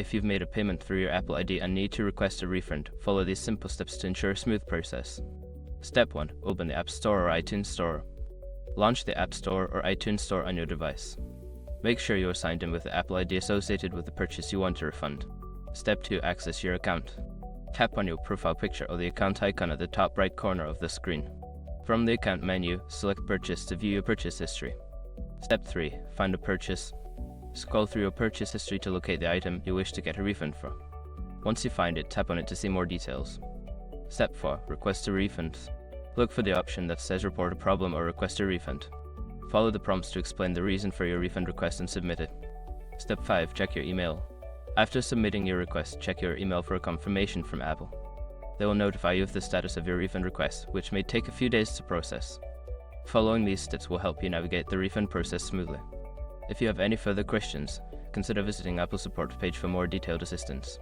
If you've made a payment through your Apple ID and need to request a refund, follow these simple steps to ensure a smooth process. Step 1. Open the App Store or iTunes Store. Launch the App Store or iTunes Store on your device. Make sure you are signed in with the Apple ID associated with the purchase you want to refund. Step 2. Access your account. Tap on your profile picture or the account icon at the top right corner of the screen. From the account menu, select Purchase to view your purchase history. Step 3. Find a purchase. Scroll through your purchase history to locate the item you wish to get a refund for. Once you find it, tap on it to see more details. Step 4. Request a refund. Look for the option that says Report a problem or Request a refund. Follow the prompts to explain the reason for your refund request and submit it. Step 5. Check your email. After submitting your request, check your email for a confirmation from Apple. They will notify you of the status of your refund request, which may take a few days to process. Following these steps will help you navigate the refund process smoothly. If you have any further questions, consider visiting Apple's support page for more detailed assistance.